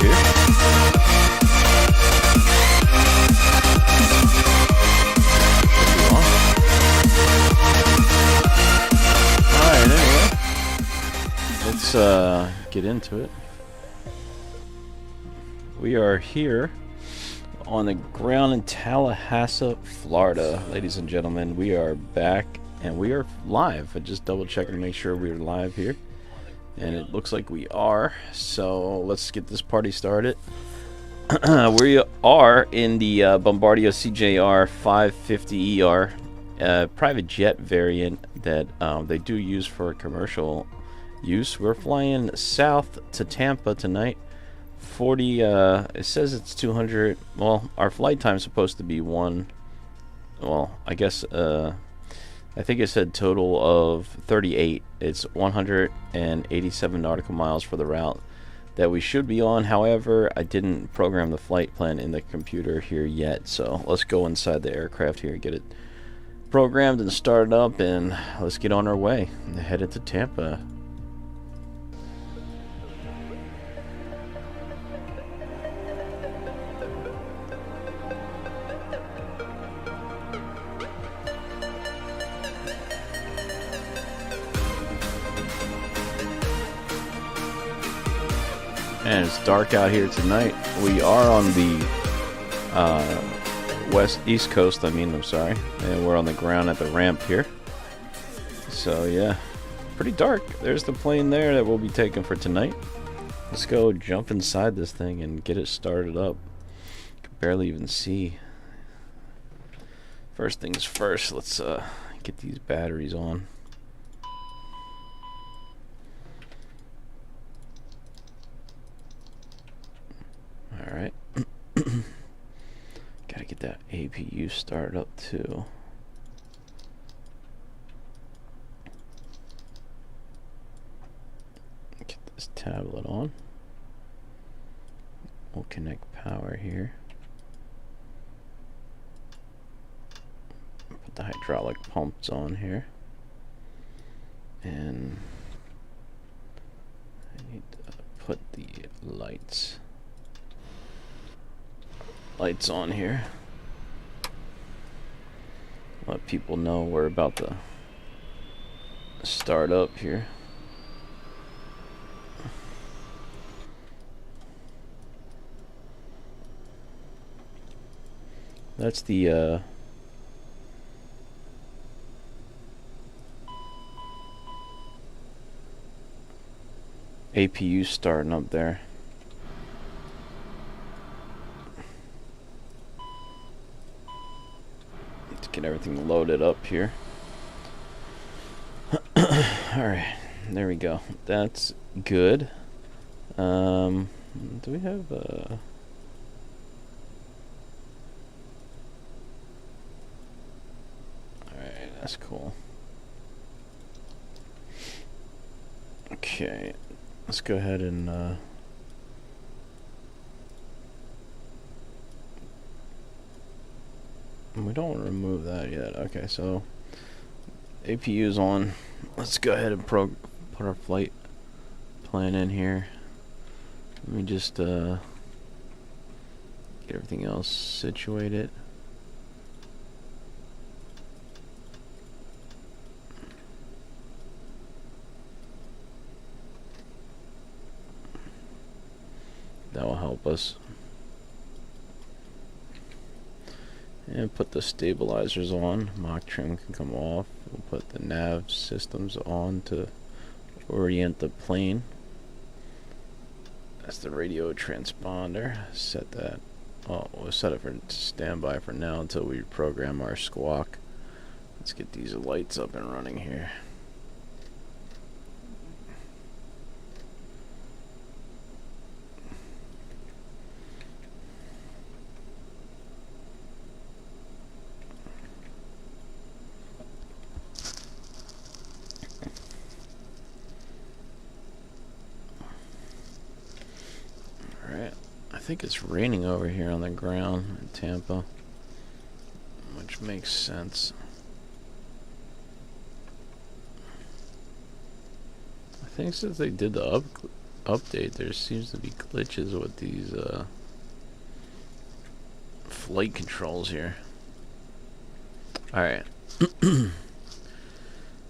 here. Alright, anyway. Let's get into it. We are here on the ground in Tallahassee, Florida. Ladies and gentlemen, we are back and we are live. I just double checked to make sure we're live here. And it looks like we are. So let's get this party started. We are in the Bombardier CRJ550ER private jet variant that they do use for commercial use. We're flying south to Tampa tonight. 40 it says it's 200. Well, our flight time is supposed to be I guess I think it said total of 38. It's 187 nautical miles for the route that we should be on. However, I didn't program the flight plan in the computer here yet, so let's go inside the aircraft here and get it programmed and started up, and let's get on our way headed to Tampa. And it's dark out here tonight. We are on the east coast, I'm sorry. And we're on the ground at the ramp here. So yeah, pretty dark. There's the plane there that we'll be taking for tonight. Let's go jump inside this thing and get it started up. Can barely even see. First things first, let's get these batteries on. Alright. Gotta get that APU started up too. Get this tablet on. We'll connect power here. Put the hydraulic pumps on here. And I need to put the lights on here. Let people know we're about to start up here. That's the APU starting up there. Get everything loaded up here. Alright, there we go. That's good. Do we have alright, that's cool. Okay, let's go ahead and we don't want to remove that yet. Okay, so APU's on. Let's go ahead and put our flight plan in here. Let me just get everything else situated. That will help us. And put the stabilizers on. Mock trim can come off. We'll put the nav systems on to orient the plane. That's the radio transponder. Set that. Oh, we'll set it for standby for now until we program our squawk. Let's get these lights up and running here. I think it's raining over here on the ground in Tampa, which makes sense. I think since they did the update, there seems to be glitches with these flight controls here. Alright.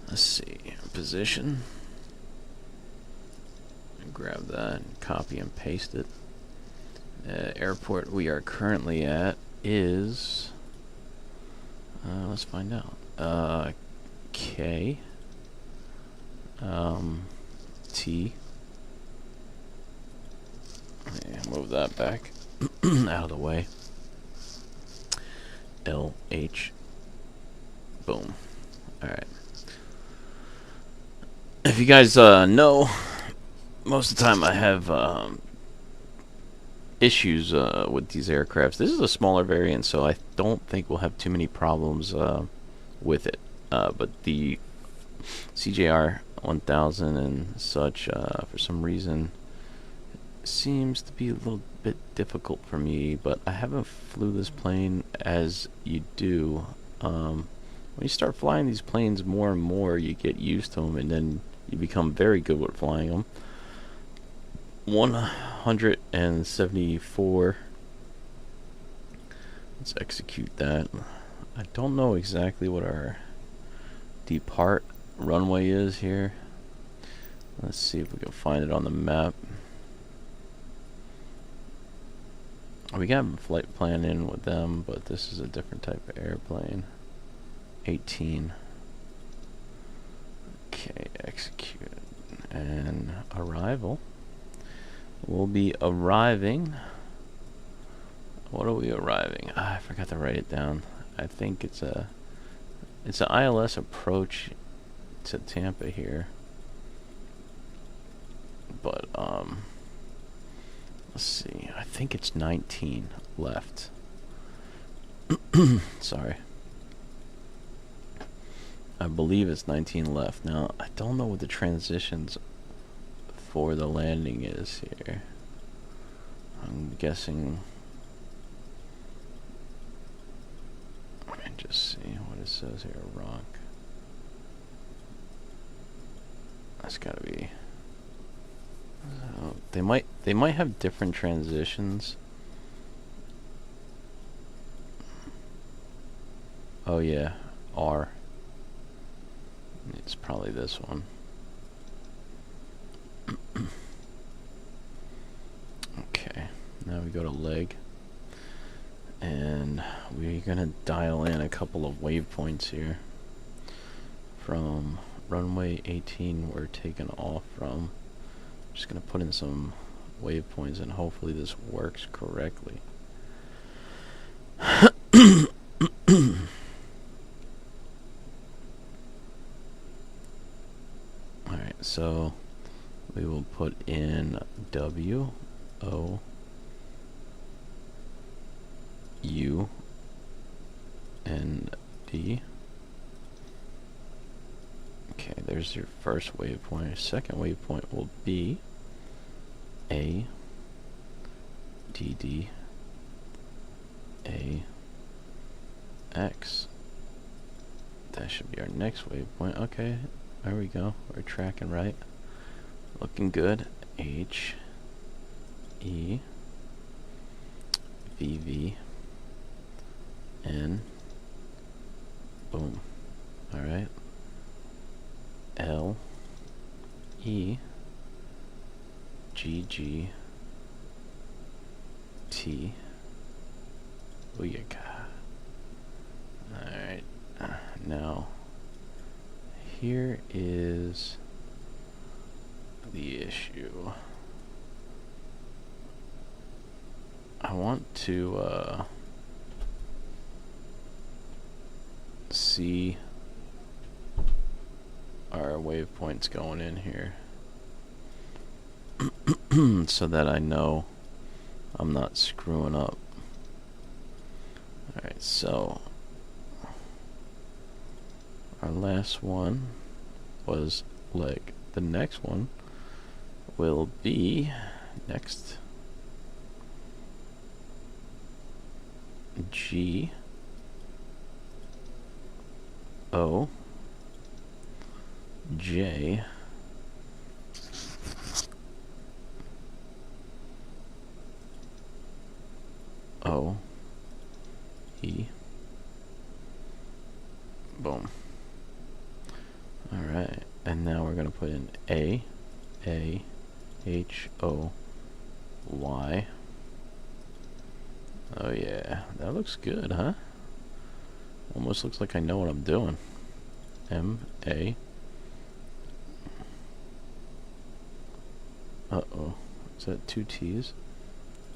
Let's see. Position. Grab that and copy and paste it. Airport we are currently at is... let's find out. K. T. Yeah, move that back out of the way. L H. Boom. Alright. If you guys know, most of the time I have issues with these aircrafts. This is a smaller variant, so I don't think we'll have too many problems with it. But the CJR 1000 and such, for some reason, seems to be a little bit difficult for me. But I haven't flew this plane as you do. When you start flying these planes more and more, you get used to them, and then you become very good with flying them. 174. Let's execute that. I don't know exactly what our depart runway is here. Let's see if we can find it on the map. We got a flight plan in with them, but this is a different type of airplane. 18. Okay, execute. And arrival. We'll be arriving. What are we arriving? I forgot to write it down. I think it's an ILS approach to Tampa here. But let's see. I think it's 19 left. Sorry. I believe it's 19 left. Now, I don't know what the transitions for the landing is here. I'm guessing... Let me just see what it says here. Rock. That's gotta be... they might have different transitions. Oh yeah, R. It's probably this one. Okay, now we go to leg, and we're gonna dial in a couple of waypoints here from runway 18 we're taking off from. Just gonna put in some waypoints and hopefully this works correctly. Alright, so we will put in W, O, U, and D. Okay, there's your first waypoint. Your second waypoint will be A, D, D, A, X. That should be our next waypoint. Okay, there we go. We're tracking right. Looking good. H, E, V, V, N. Boom. Alright. L, E, G, G, T. Booyaka. Alright. Now, here is the issue. I want to see our waypoints going in here so that I know I'm not screwing up. Alright, so our last one was leg. The next one will be next G, O, J, O E. Boom. Alright, and now we're going to put in A H O Y. Oh yeah, that looks good, huh? Almost looks like I know what I'm doing. M A. Uh-oh. Is that two T's?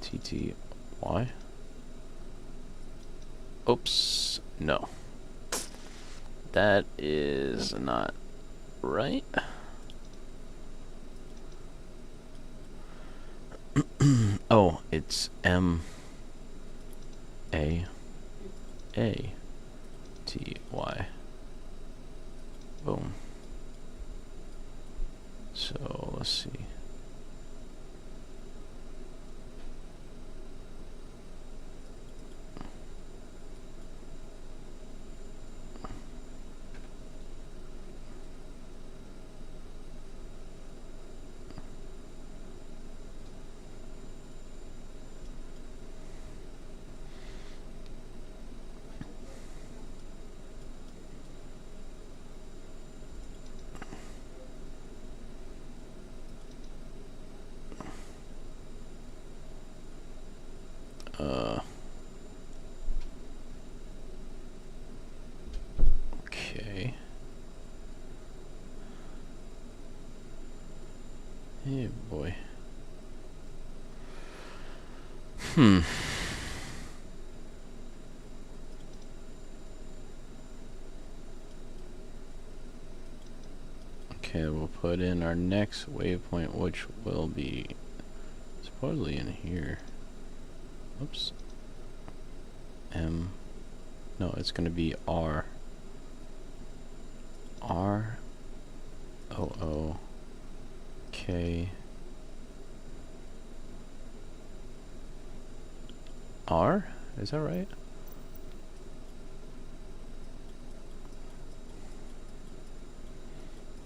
T T Y. Oops. No. That is not right. Oh, it's M A T Y. Boom. So let's see. Okay. Hey boy. Okay, we'll put in our next waypoint, which will be supposedly in here. Oops. M. No, it's going to be R. R. O. O. K. R? Is that right?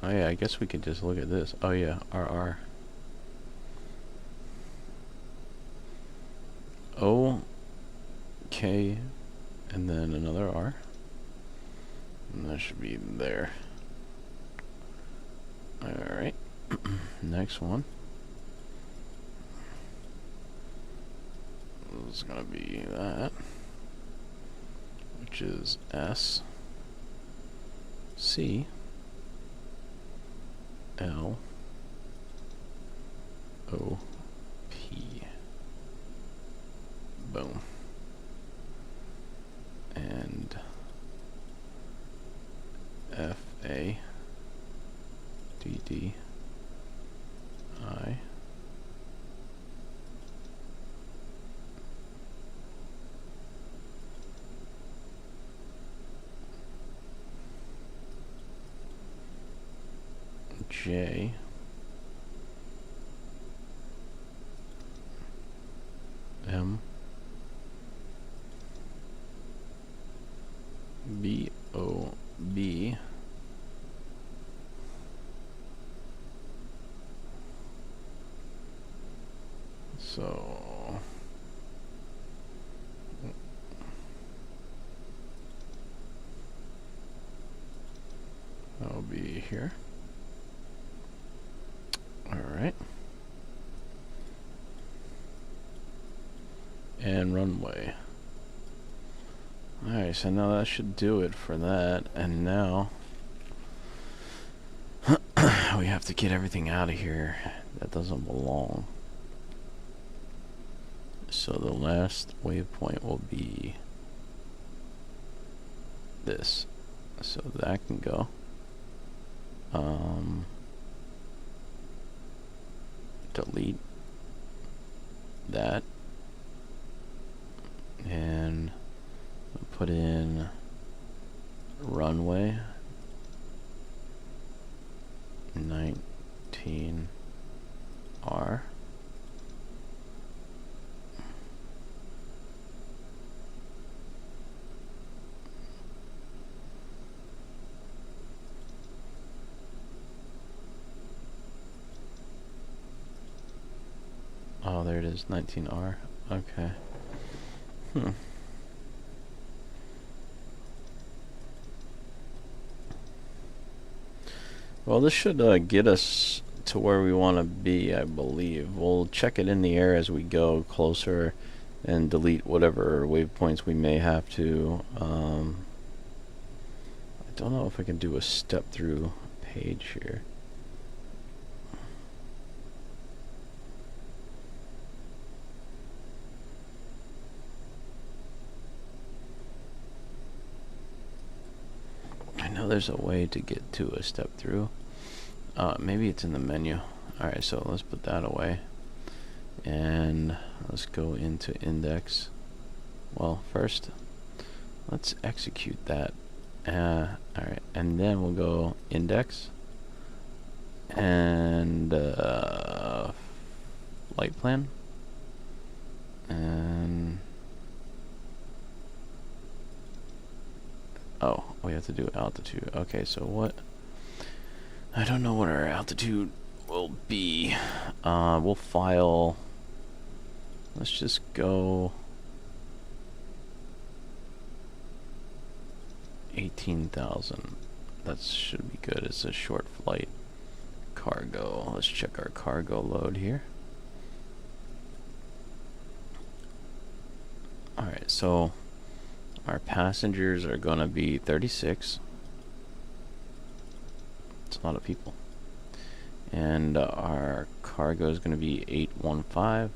Oh yeah, I guess we could just look at this. Oh yeah, RR. O, K, and then another R. And that should be there. Alright. Next one. This is gonna be that. Which is S, C, L, O, P. Boom. And F, A, D, D, I, J, M, B, O, B, so that'll be here. Alright. And runway. Alright, so now that should do it for that. And now we have to get everything out of here that doesn't belong. So the last waypoint will be this. So that can go. Delete that. And we'll put in runway 19R. Oh, there it is, 19R. Okay. Hmm. Well, this should get us to where we want to be, I believe. We'll check it in the air as we go closer and delete whatever waypoints we may have to. I don't know if I can do a step through page here. I know there's a way to get to a step through. Maybe it's in the menu. Alright, so let's put that away. And let's go into index. Well, first, let's execute that. Alright, and then we'll go index. And light plan. And oh, we have to do altitude. Okay, so what? I don't know what our altitude will be. We'll file. Let's just go 18,000. That should be good. It's a short flight. Cargo. Let's check our cargo load here. Alright, so our passengers are going to be 36. It's a lot of people. And our cargo is going to be 815.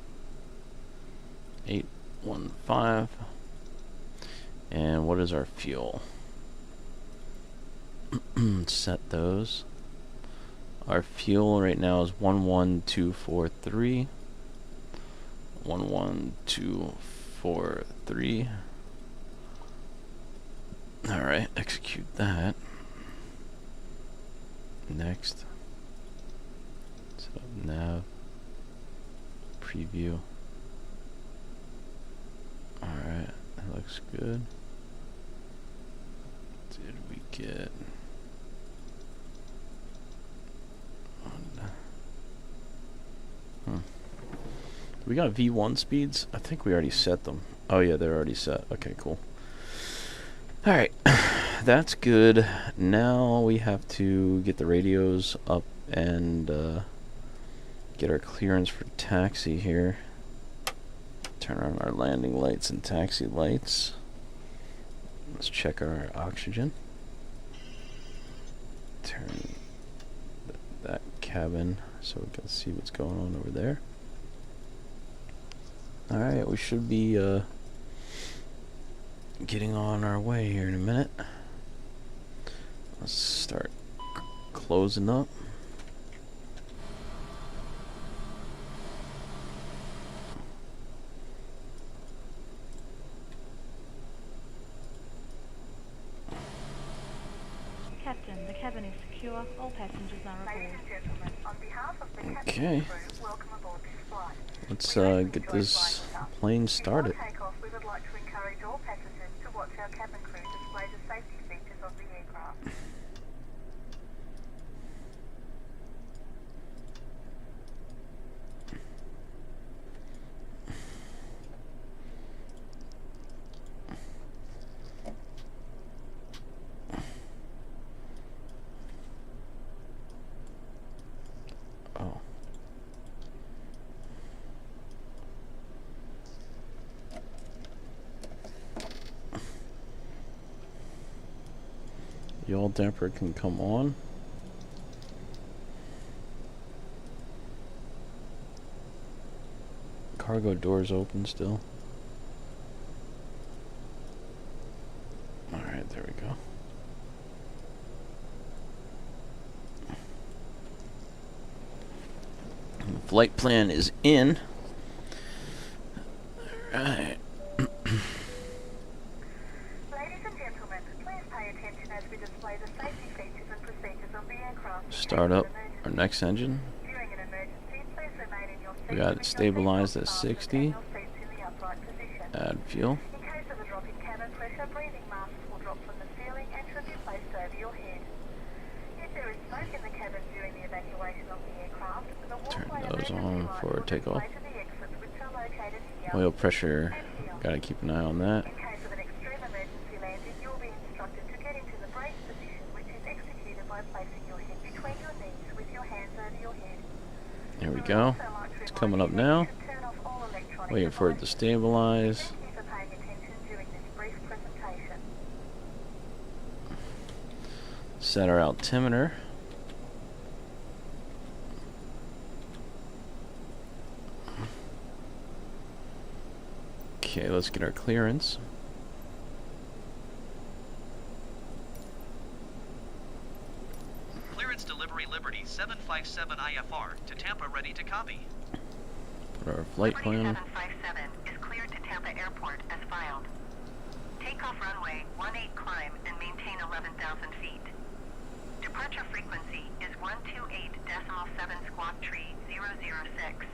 815. And what is our fuel? Set those. Our fuel right now is 11243. 11243. Alright, execute that. Next. Set up nav. Preview. Alright, that looks good. Did we get... We got V1 speeds? I think we already set them. Oh yeah, they're already set. Okay, cool. Alright, that's good. Now we have to get the radios up and get our clearance for taxi here. Turn on our landing lights and taxi lights. Let's check our oxygen. Turn that cabin so we can see what's going on over there. Alright, we should be getting on our way here in a minute. Let's start closing up. Captain, the cabin is secure. All passengers are aboard. Ladies and gentlemen, on behalf of the captain Okay. and crew, welcome aboard this flight. Let's We hope you get enjoy this flying with us. plane started. Before takeoff, we would like to encourage all passengers to watch our cabin crew display the safety features of the aircraft. Oh. Yaw damper can come on. Cargo doors open still. Alright, there we go. The flight plan is in. Alright. Ladies and gentlemen, please pay attention as we display the safety features and procedures of the aircraft. Start up our next engine. During an emergency, please remain in your seat We got it with your stabilized seatbelt at fastened 60. and your seats in the upright position. Add fuel. In case of a drop in cabin pressure, breathing masks will drop from the ceiling and should be placed over your head. If there is smoke in the cabin during the evacuation of the aircraft, the Turn walkway those emergency on lights for will takeoff. display to the exits, which are located here Oil pressure and here. Gotta keep an eye on that. In case of an extreme emergency landing, you will be instructed to get into the brace position, which is executed by placing your head between your knees with your hands over your head. There we go. It's coming up now. Turn off all electronic Waiting for it to devices. stabilize. Thank you for paying attention during this brief presentation. Set our altimeter. Okay, let's get our clearance. Clearance delivery Liberty 757 IFR to Tampa, ready to copy. Put our flight Liberty plan. 757 is cleared to Tampa Airport as filed. Takeoff runway 18 climb and maintain 11,000 feet. Departure frequency is 128.7 squawk tree 006.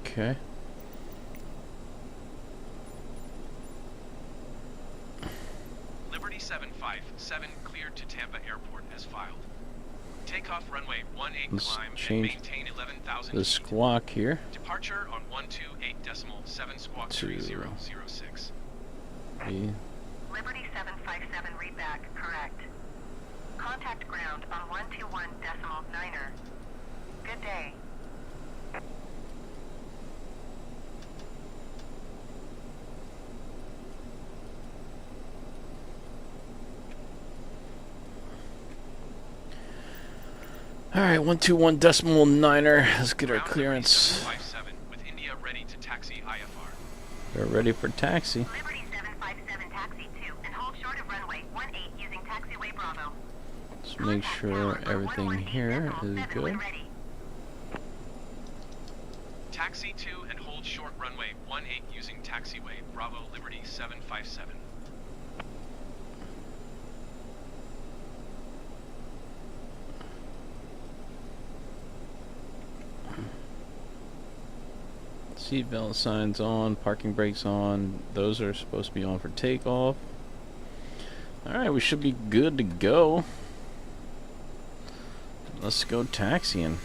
Okay. Liberty 757 cleared to Tampa Airport as filed. Takeoff runway 18 Let's climb and change maintain 11,000 the feet. squawk here. Departure on 128.7 squawk tree 006. E. Liberty 757 read back correct. Contact ground on 121.9er. Good day. Alright, 121.9er. Let's get our Ground clearance. 757 with India ready to taxi IFR. We're ready for taxi. Liberty 757 taxi 2 and hold short of runway 18 using taxiway Bravo. Let's make sure everything here is good. Taxi 2 and hold short runway 18 using taxiway Bravo Liberty 757. Seatbelt signs on, parking brakes on. Those are supposed to be on for takeoff. Alright, we should be good to go. Let's go taxiing.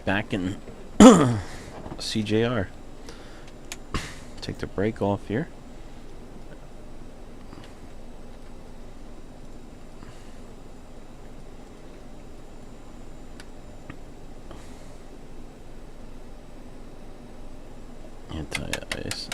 Back in CJR. Take the brake off here. Anti-ice.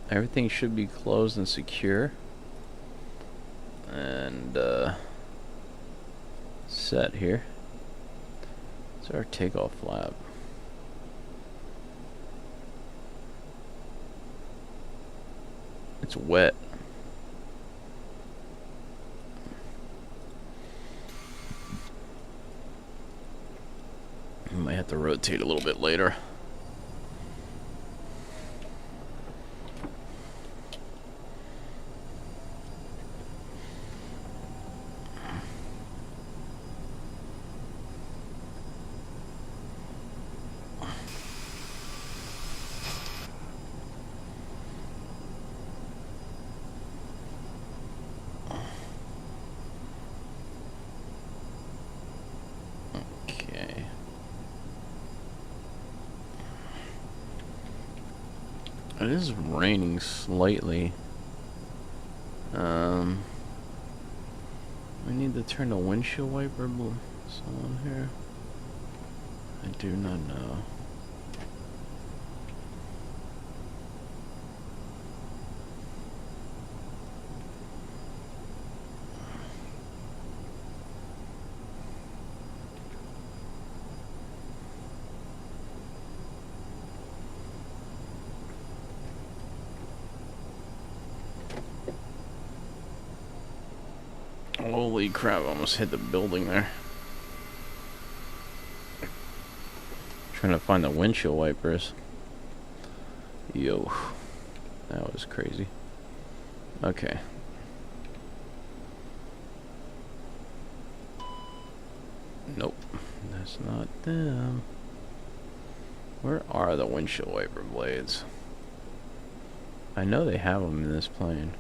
Everything should be closed and secure. And set here. It's our takeoff flap. It's wet. I might have to rotate a little bit later. Okay. It is raining slightly. We need to turn the windshield wiper on here. I do not know. Holy crap, I almost hit the building there. Trying to find the windshield wipers. Yo, that was crazy. Okay. Nope, that's not them. Where are the windshield wiper blades? I know they have them in this plane.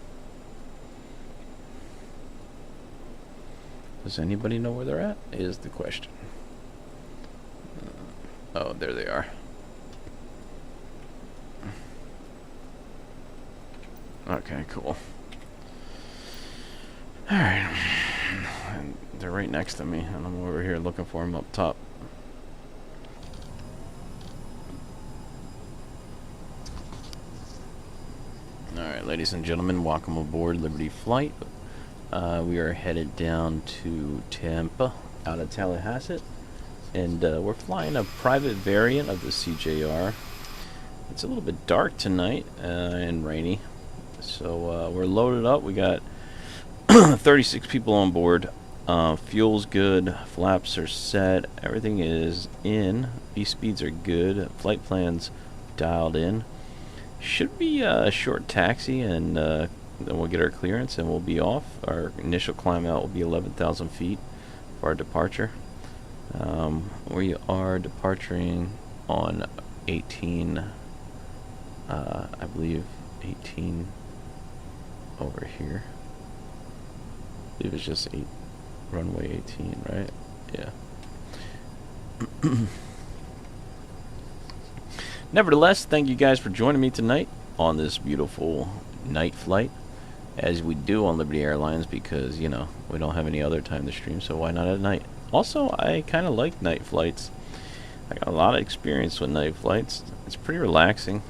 Does anybody know where they're at? Is the question. Oh, there they are. Okay, cool. Alright. They're right next to me, and I'm over here looking for them up top. Alright, ladies and gentlemen, welcome aboard Liberty Flight. We are headed down to Tampa, out of Tallahassee, and we're flying a private variant of the CJR. It's a little bit dark tonight and rainy, so we're loaded up. We got 36 people on board. Fuel's good, flaps are set, everything is in, V-speeds are good, flight plans dialed in. Should be a short taxi, and then we'll get our clearance and we'll be off. Our initial climb out will be 11,000 feet for our departure. We are departing on 18, I believe 18 over here. I believe it's just runway 18, right? Yeah. Nevertheless, thank you guys for joining me tonight on this beautiful night flight, as we do on Liberty Airlines, because, you know, we don't have any other time to stream, so why not at night? Also, I kind of like night flights. I got a lot of experience with night flights. It's pretty relaxing.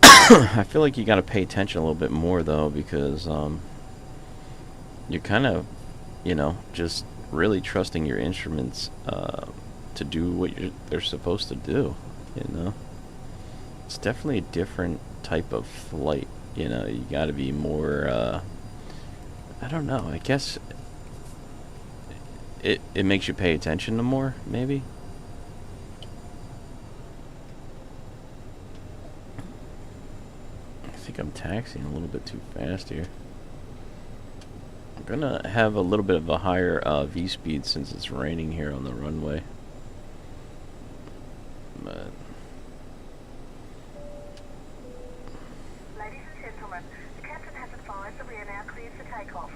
I feel like you got to pay attention a little bit more, though, because you're kind of, you know, just really trusting your instruments to do what they're supposed to do, you know. It's definitely a different type of flight, you know. You got to be more, I don't know, I guess it makes you pay attention to more, maybe. I think I'm taxiing a little bit too fast here. I'm gonna have a little bit of a higher V-speed since it's raining here on the runway. But Ladies and gentlemen, the captain has advised that we are now cleared for takeoff.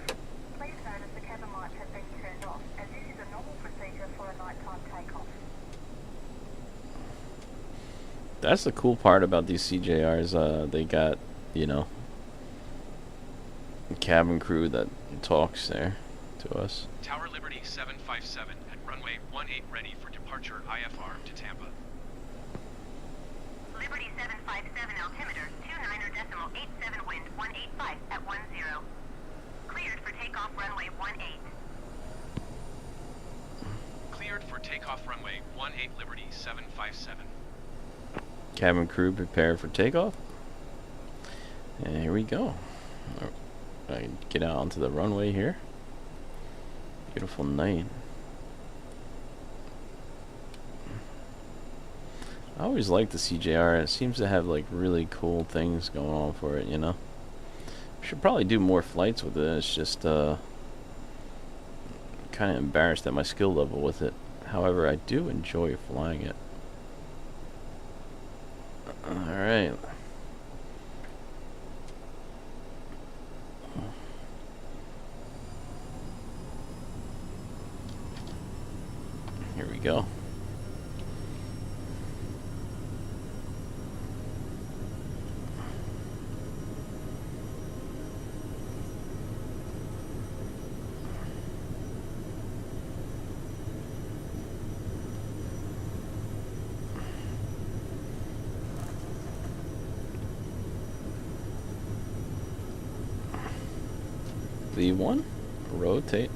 Please note that the cabin lights have been turned off, as this is a normal procedure for a nighttime takeoff. that's the cool part about these CJRs. They got, you know, a cabin crew that talks there to us. Tower Liberty 757 at runway 18 ready for departure IFR to Tampa. Liberty 757 altimeter 29.87 wind 185 at 10. Cleared for takeoff runway 18. Cleared for takeoff runway 18 Liberty 757. Cabin crew prepared for takeoff. And here we go. I get out onto the runway here. Beautiful night. I always like the CJR. It seems to have like really cool things going on for it, you know. Should probably do more flights with it. It's just kind of embarrassed at my skill level with it. However, I do enjoy flying it. Alright. Here we go. V1, rotate.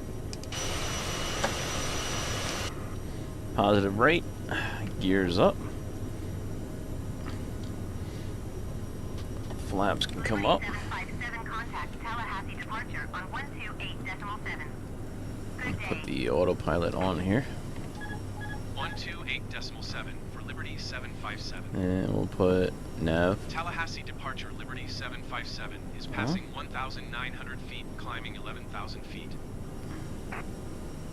Positive rate, gears up. Flaps can come up. 757 contact Tallahassee departure on 128.7. Good day. Put the autopilot on here. 128.7 128.7 for Liberty 757. And we'll put nav. Tallahassee departure Liberty 757 is passing 1,900 feet, climbing 11,000 feet.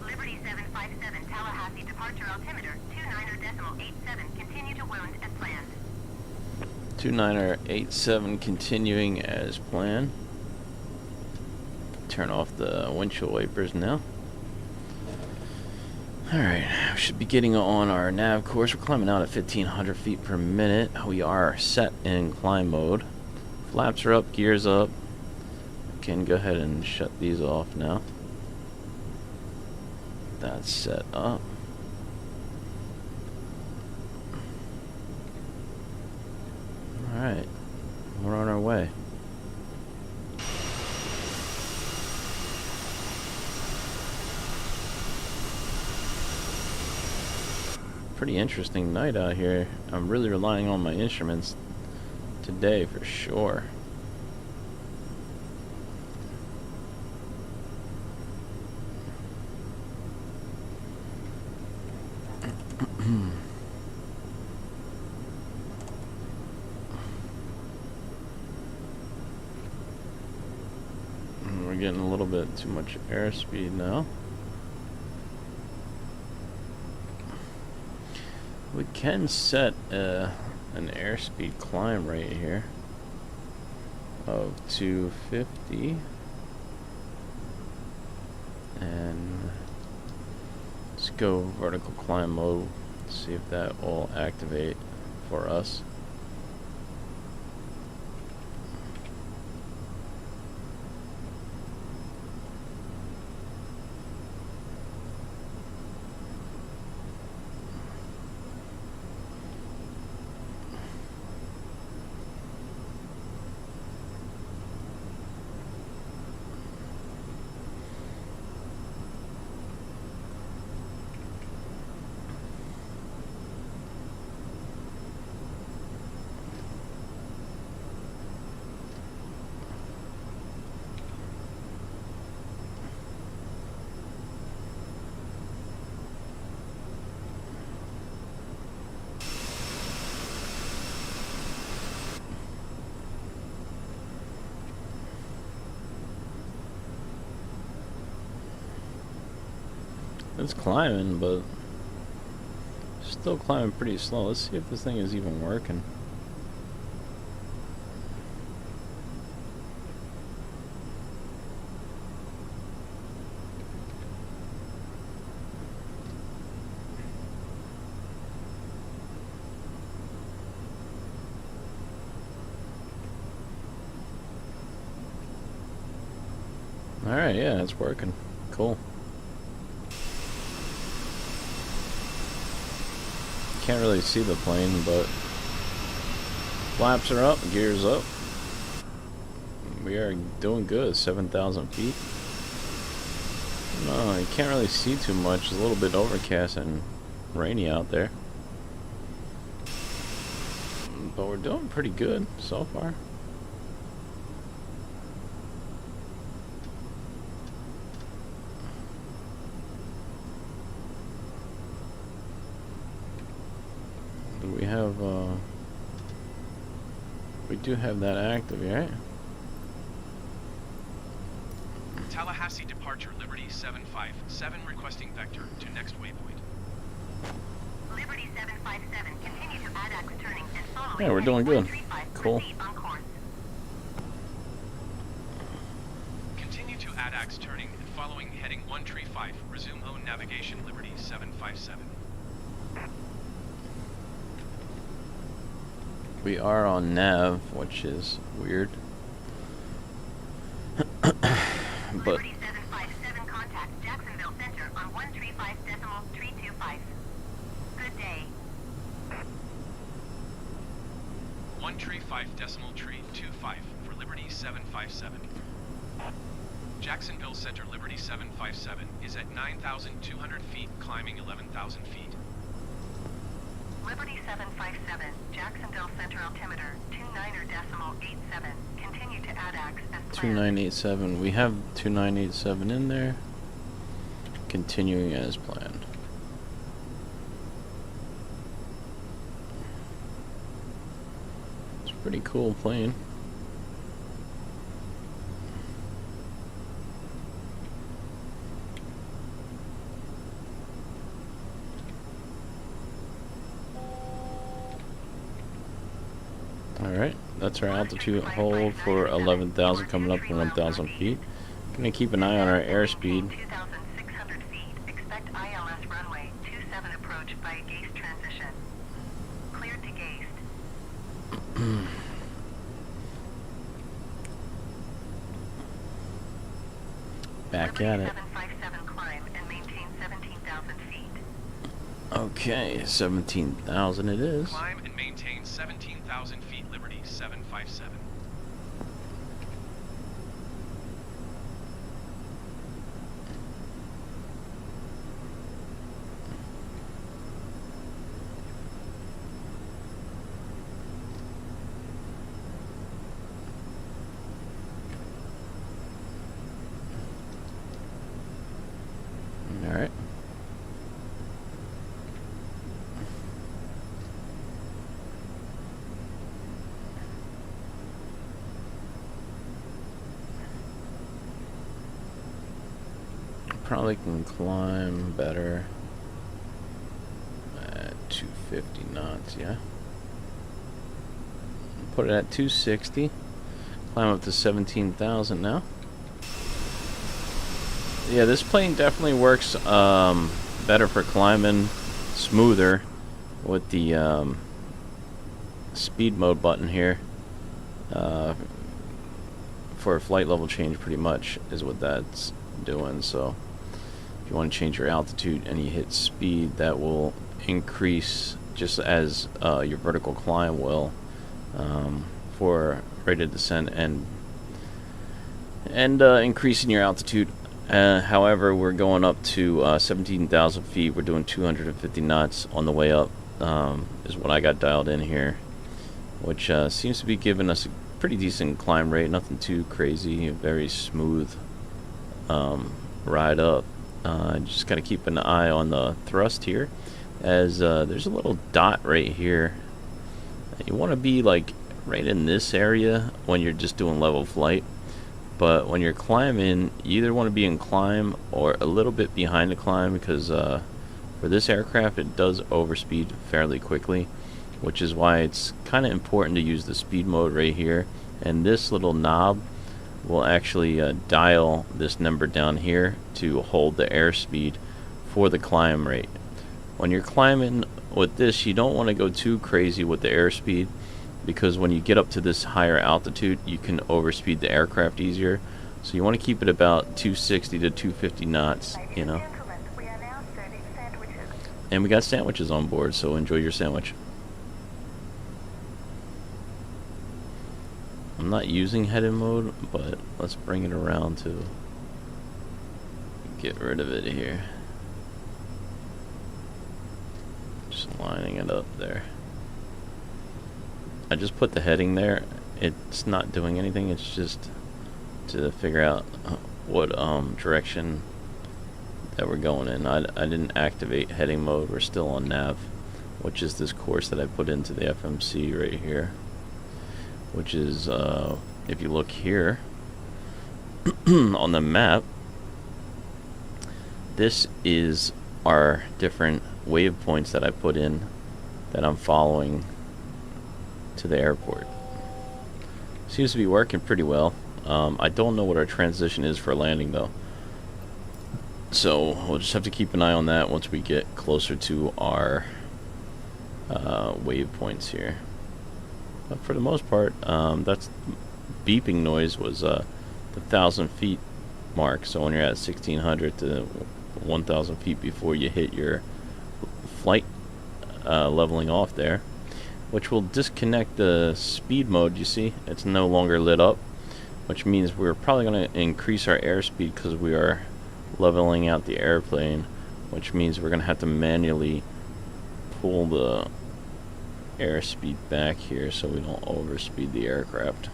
Liberty 757, Tallahassee departure altimeter 29.87, continue to wound as planned. 2987 continuing as planned. Turn off the windshield wipers now. Alright, we should be getting on our nav course. We're climbing out at 1,500 feet per minute. We are set in climb mode. Flaps are up, gears up. Can go ahead and shut these off now. That's set up. Alright, we're on our way. Pretty interesting night out here. I'm really relying on my instruments today for sure. We're getting a little bit too much airspeed now. We can set an airspeed climb right here of 250, and let's go vertical climb mode, see if that will activate for us. It's climbing, but still climbing pretty slow. Let's see if this thing is even working. Alright, yeah, it's working. Cool. Can't really see the plane, but flaps are up, gears up. We are doing good, 7,000 feet. No, you can't really see too much. It's a little bit overcast and rainy out there. But we're doing pretty good so far. We do have that active, right? Tallahassee departure Liberty 757 requesting vector to next waypoint. Liberty 757, continue to ADAX turning and following. Yeah, we're doing good. 135, Cool. proceed on course. Continue to ADAX turning and following heading 135. Resume own navigation Liberty 757. We are on nav, which is weird. But Liberty 757 contact Jacksonville Center on 135.325. Good day. 135.325 for Liberty 757. Jacksonville Center Liberty 757 is at 9,200 feet, climbing 11,000 feet. Liberty 757, Jacksonville Center altimeter 29.87. Continue to ADAX as planned. 2987. We have 2987 in there. Continuing as planned. Pretty cool plane. Alright, that's our altitude hold for 11,000 coming up to 1,000 feet. Gonna keep an eye on our airspeed. 2,600 feet. Expect ILS runway 27 approach by Gaste transition. Cleared to Gaste. Back at it. 757 climb and maintain 17,000 feet. Okay, 17,000 it is. Climb and maintain 17,000 feet, Liberty 757. Alright. Probably can climb better at 250 knots, yeah. Put it at 260. Climb up to 17,000 now. Yeah, this plane definitely works better for climbing, smoother with the speed mode button here. For a flight level change, pretty much is what that's doing. So if you want to change your altitude and you hit speed, that will increase just as your vertical climb will for rate of descent and increasing your altitude. However, we're going up to 17,000 feet. We're doing 250 knots on the way up, is what I got dialed in here, which seems to be giving us a pretty decent climb rate. Nothing too crazy, a very smooth ride up. Just got to keep an eye on the thrust here, as there's a little dot right here. You want to be like right in this area when you're just doing level flight. But when you're climbing, you either want to be in climb or a little bit behind the climb, because for this aircraft it does overspeed fairly quickly, which is why it's kind of important to use the speed mode right here. And this little knob will actually dial this number down here to hold the airspeed for the climb rate. When you're climbing with this, you don't want to go too crazy with the airspeed, because when you get up to this higher altitude, you can overspeed the aircraft easier. So you want to keep it about 260 to 250 knots, you know. And we got sandwiches on board, so enjoy your sandwich. I'm not using heading mode, but let's bring it around to get rid of it here. Just lining it up there. I just put the heading there. It's not doing anything. It's just to figure out what direction that we're going in. I didn't activate heading mode. We're still on nav, which is this course that I put into the FMC right here, which is if you look here on the map, this is our different waypoints that I put in that I'm following to the airport. Seems to be working pretty well. I don't know what our transition is for landing though, so we'll just have to keep an eye on that once we get closer to our waypoints here. But for the most part, that's beeping noise was the 1,000 feet mark. So when you're at 1,600 to 1,000 feet before you hit your flight leveling off there, which will disconnect the speed mode. You see, it's no longer lit up, which means we're probably going to increase our airspeed because we are leveling out the airplane, which means we're going to have to manually pull the airspeed back here so we don't overspeed the aircraft.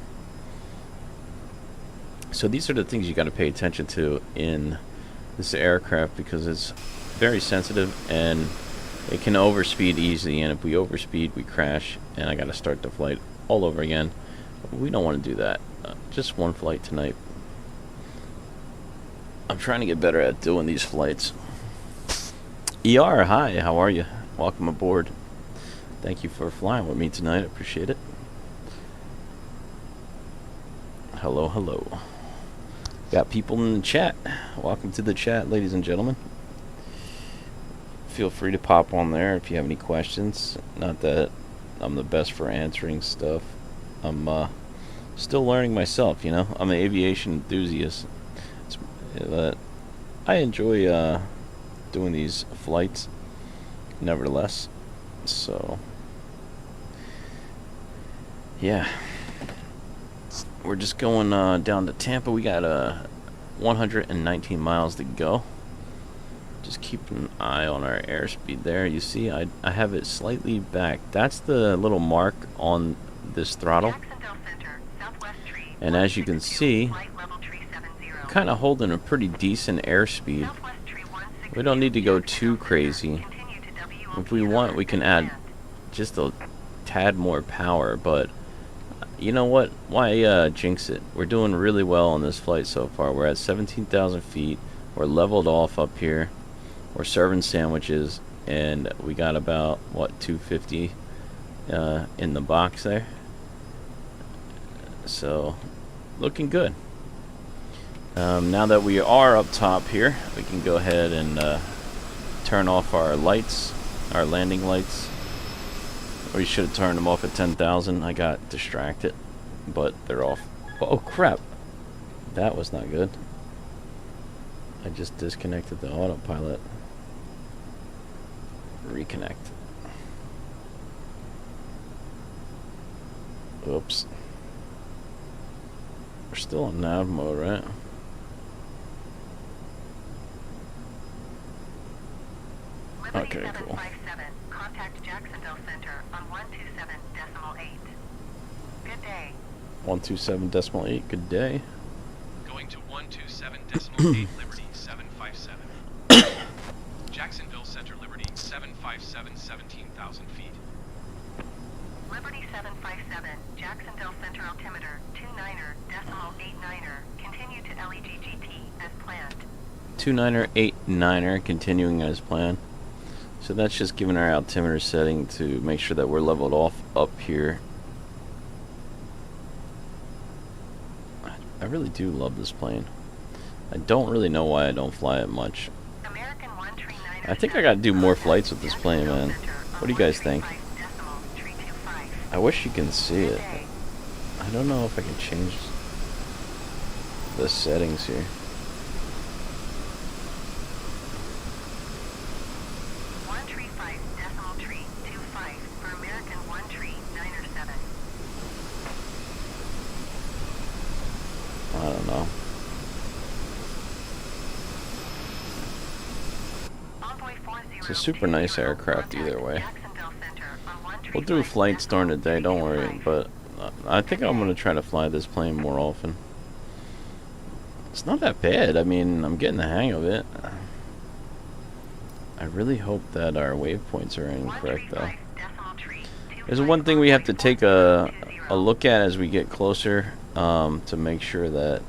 So these are the things you got to pay attention to in this aircraft, because it's very sensitive and it can overspeed easily, and if we overspeed we crash and I got to start the flight all over again. We don't want to do that. Just one flight tonight. I'm trying to get better at doing these flights. ER, hi, how are you? Welcome aboard. Thank you for flying with me tonight. I appreciate it. Hello, hello. Got people in the chat. Welcome to the chat, ladies and gentlemen. Feel free to pop on there if you have any questions. Not that I'm the best for answering stuff. I'm still learning myself, you know. I'm an aviation enthusiast. But I enjoy doing these flights, nevertheless. So, yeah. We're just going down to Tampa. We got 119 miles to go. Just keep an eye on our airspeed there. You see, I have it slightly back. That's the little mark on this throttle. And as you can see, I'm kind of holding a pretty decent airspeed. We don't need to go too crazy. If we want, we can add just a tad more power, but you know what? Why jinx it? We're doing really well on this flight so far. We're at 17,000 feet. We're leveled off up here. We're serving sandwiches, and we got about, what, 250 in the box there. So, looking good. Now that we are up top here, we can go ahead and turn off our lights, our landing lights. We should have turned them off at 10,000. I got distracted, but they're off. Oh crap, that was not good. I just disconnected the autopilot. Reconnect. Oops. We're still in nav mode, right? Okay, cool. Contact Jacksonville Center on 127.8. Good day. 127.8. Good day. Going to 127.8 Liberty 757. Jacksonville Center Liberty 757, 17,000 feet. Liberty 757, Jacksonville Center altimeter 29er.89er. Continue to LEGGT as planned. 29er, continuing as planned. So that's just giving our altimeter setting to make sure that we're leveled off up here. I really do love this plane. I don't really know why I don't fly it much. I think I gotta do more flights with this plane, man. What do you guys think? I wish you can see it. I don't know if I can change the settings here. I don't know. It's a super nice aircraft either way. We'll do flights during the day, don't worry, but I think I'm going to try to fly this plane more often. It's not that bad. I mean, I'm getting the hang of it. I really hope that our waypoints are incorrect, though. There's one thing we have to take a look at as we get closer to make sure that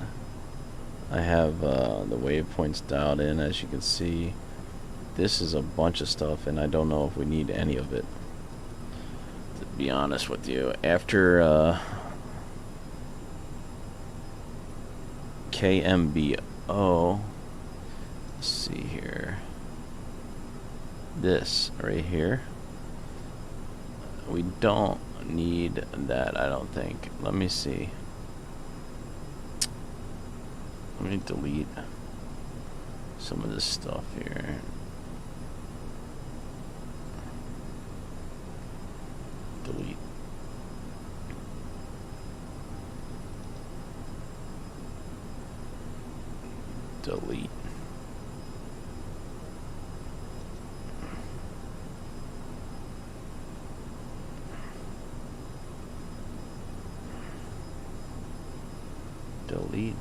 I have the waypoints dialed in. As you can see, this is a bunch of stuff, and I don't know if we need any of it, to be honest with you. After KMBO, let's see here, this right here, we don't need that, I don't think. Let me see. Let me delete some of this stuff here. Delete. Delete. Delete.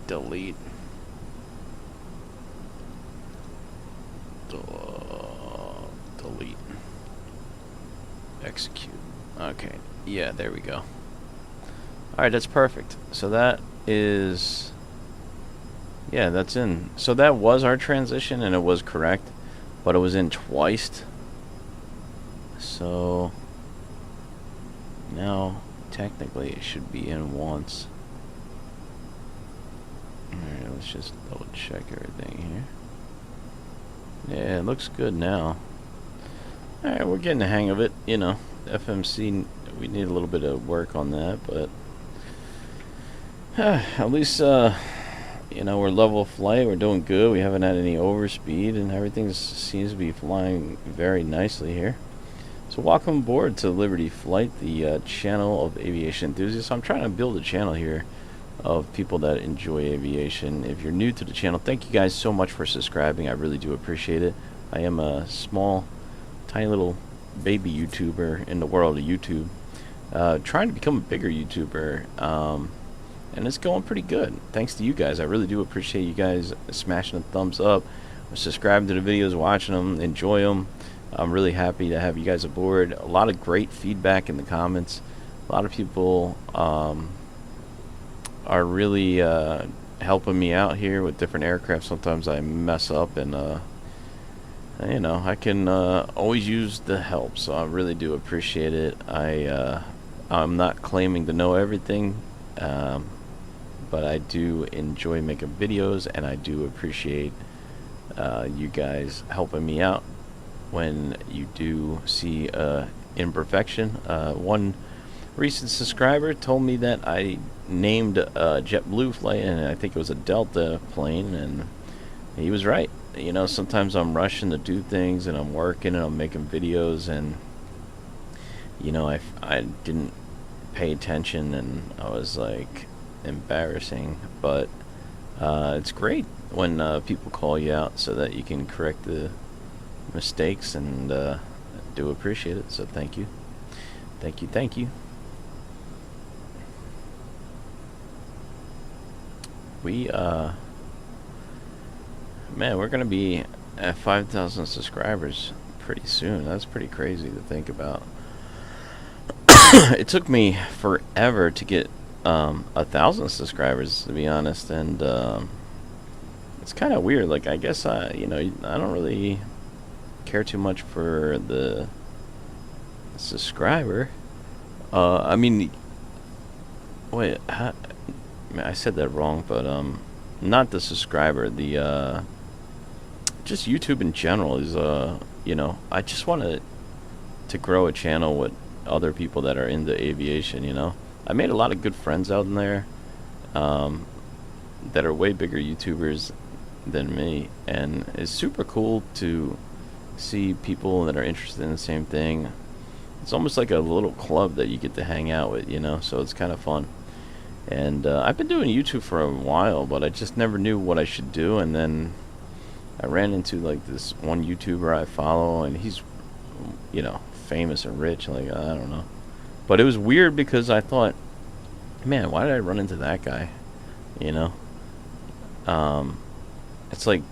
Delete. Delete. Execute. Okay. Yeah, there we go. Alright, that's perfect. So that is... Yeah, that's in. So that was our transition, and it was correct. But it was in twice. So... Now, technically, it should be in once. Alright, let's just double check everything here. Yeah, it looks good now. Alright, we're getting the hang of it. You know, FMC, we need a little bit of work on that, but at least, you know, we're level flight. We're doing good. We haven't had any overspeed, and everything seems to be flying very nicely here. So welcome aboard to Liberty Flight, the channel of aviation enthusiasts. I'm trying to build a channel here of people that enjoy aviation. If you're new to the channel, thank you guys so much for subscribing. I really do appreciate it. I am a small, tiny little baby YouTuber in the world of YouTube, trying to become a bigger YouTuber, and it's going pretty good thanks to you guys. I really do appreciate you guys smashing a thumbs up, subscribing to the videos, watching them, enjoy them. I'm really happy to have you guys aboard. A lot of great feedback in the comments. A lot of people are really helping me out here with different aircraft. Sometimes I mess up, and you know, I can always use the help, so I really do appreciate it. I'm not claiming to know everything, but I do enjoy making videos, and I do appreciate you guys helping me out when you do see imperfection. One recent subscriber told me that I named a JetBlue flight, and I think it was a Delta plane, and he was right. You know, sometimes I'm rushing to do things, and I'm working, and I'm making videos, and you know, I didn't pay attention, and I was like, embarrassing. But it's great when people call you out so that you can correct the mistakes, and do appreciate it. So thank you, thank you, thank you. We man, we're gonna be at 5,000 subscribers pretty soon. That's pretty crazy to think about. It took me forever to get 1,000 subscribers, to be honest, and it's kind of weird. Like, I guess you know, I don't really care too much for the subscriber. I mean, wait, I said that wrong, but not the subscriber. The just YouTube in general is you know, I just want to grow a channel with other people that are into aviation. You know, I made a lot of good friends out in there that are way bigger YouTubers than me, and it's super cool to see people that are interested in the same thing. It's almost like a little club that you get to hang out with, you know, so it's kind of fun. And I've been doing YouTube for a while, but I just never knew what I should do, and then I ran into like this one YouTuber I follow, and he's, you know, famous and rich. Like, I don't know, but it was weird because I thought, man, why did I run into that guy? You know, it's like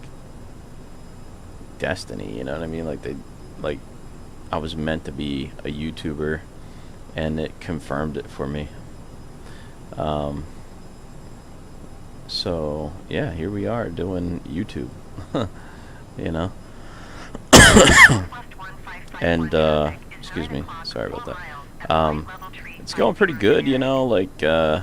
destiny, you know what I mean? Like I was meant to be a YouTuber, and it confirmed it for me. So yeah, here we are doing YouTube. You know. And excuse me, sorry about that. It's going pretty good, you know, like I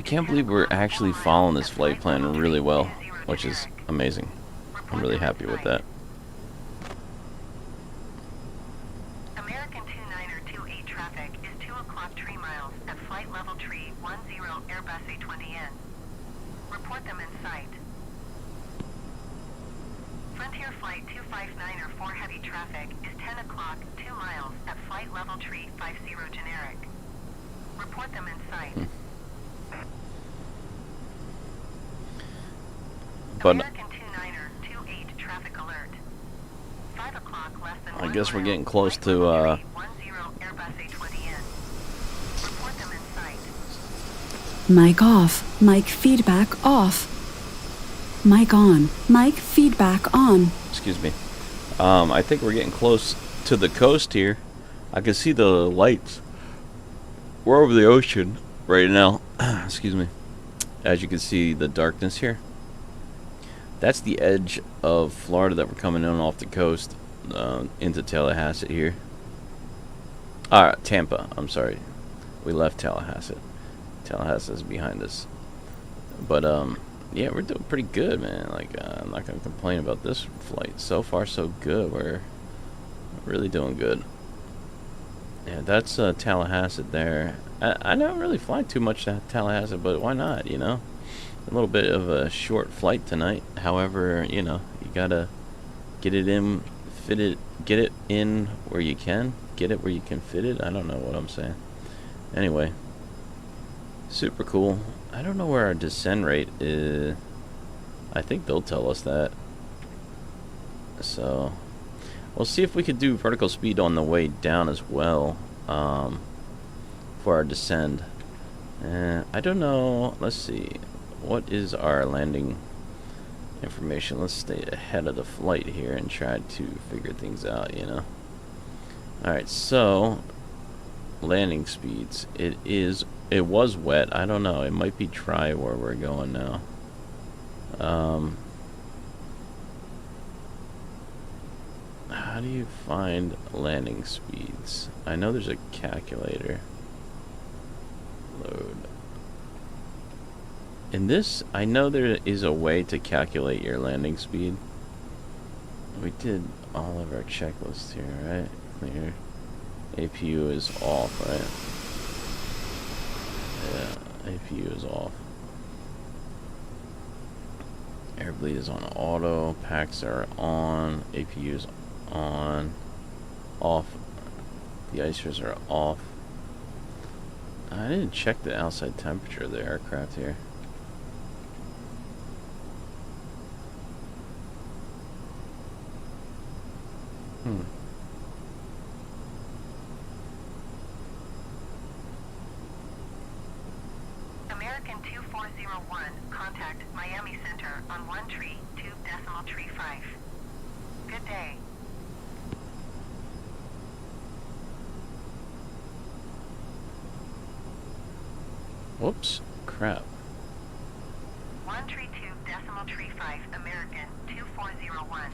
can't believe we're actually following this flight plan really well, which is amazing. I'm really happy with that. American 29er 28 traffic is 2 o'clock 3 miles at flight level tree 10 Airbus A20N. Report them in sight. Frontier flight 259er 4 heavy traffic is 10 o'clock 2 miles at flight level tree 50 generic. Report them in sight. But American 29er 28 traffic alert. 5 o'clock less than I guess we're getting close to Mic off. Mic feedback off. Mic on. Mic feedback on. Excuse me. I think we're getting close to the coast here. I can see the lights. We're over the ocean right now. Excuse me. As you can see, the darkness here. That's the edge of Florida that we're coming in off the coast into Tallahassee here. Tampa. I'm sorry. We left Tallahassee. Tallahassee is behind us. But yeah, we're doing pretty good, man. Like I'm not gonna complain about this flight. So far, so good. We're really doing good. Yeah, that's Tallahassee there. I don't really fly too much to Tallahassee, but why not? You know, a little bit of a short flight tonight. However, you know, you gotta get it in, fit it, get it in where you can, get it where you can fit it. I don't know what I'm saying. Anyway, super cool. I don't know where our descent rate is. I think they'll tell us that. So we'll see if we could do vertical speed on the way down as well for our descend. I don't know. Let's see. What is our landing information? Let's stay ahead of the flight here and try to figure things out, you know. Alright, so landing speeds. It was wet. I don't know. It might be dry where we're going now. How do you find landing speeds? I know there's a calculator. Load. In this, I know there is a way to calculate your landing speed. We did all of our checklists here, right? Clear. APU is off, right? Yeah, APU is off. Air bleed is on auto. Packs are on. APU is on. Off. The icers are off. I didn't check the outside temperature of the aircraft here. American 2401, contact Miami Center on 132.35. Good day. Whoops. Crap. 132.35, American 2401.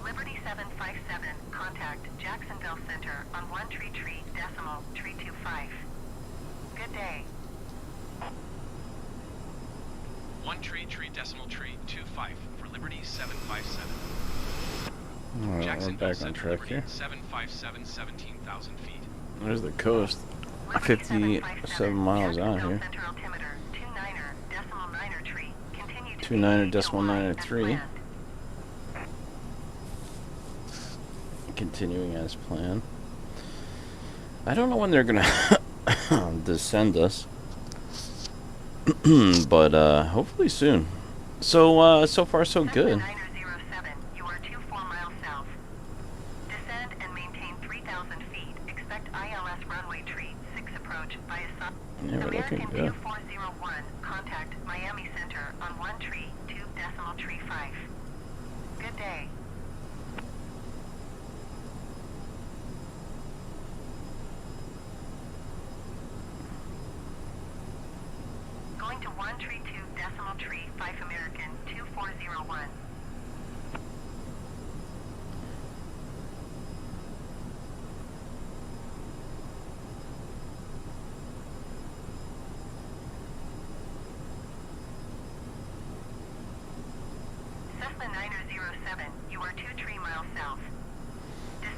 Liberty 757, contact Jacksonville Center on 133.325. Good day. 133.325 for Liberty 757. Alright, we're Jacksonville back on Center, track Liberty here. 757, 17,000 feet. There's the coast. Liberty 57 miles out Jacksonville here. Center altimeter 29er.9er tree. Continue to 29er.9er3. Continuing as planned. I don't know when they're gonna descend us, but hopefully soon. So so far so good. 907, you are 24 miles south. Descend and maintain 3,000 feet. Expect ILS runway tree 6 approach by a sub. Yeah, we're looking American good. 2401, contact Miami Center on 132.35. Good day. Going to 132.35 American 2401. Cessna 907, you are 23 miles south.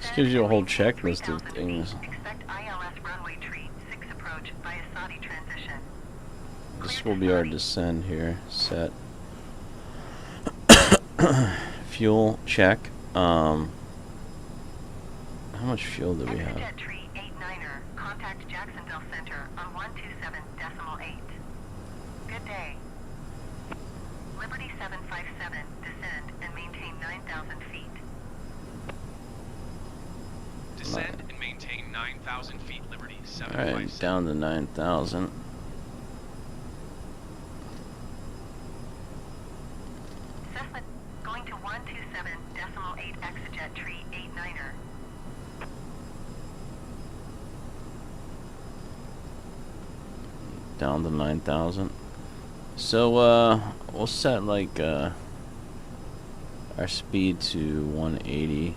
This gives you a whole checklist of things. Expect ILS runway tree 6 approach via Saudi transition. This will be our descend here. Set. Fuel check. How much fuel do we have? Exit tree 89er. Contact Jacksonville Center on 127.8. Good day. Liberty 757, descend and maintain 9,000 feet. Descend and maintain 9,000 feet, Liberty Alright, 757. down to 9,000. Cessna going to 127.8 exit tree 89er. Down to 9,000. So, we'll set like, our speed to 180.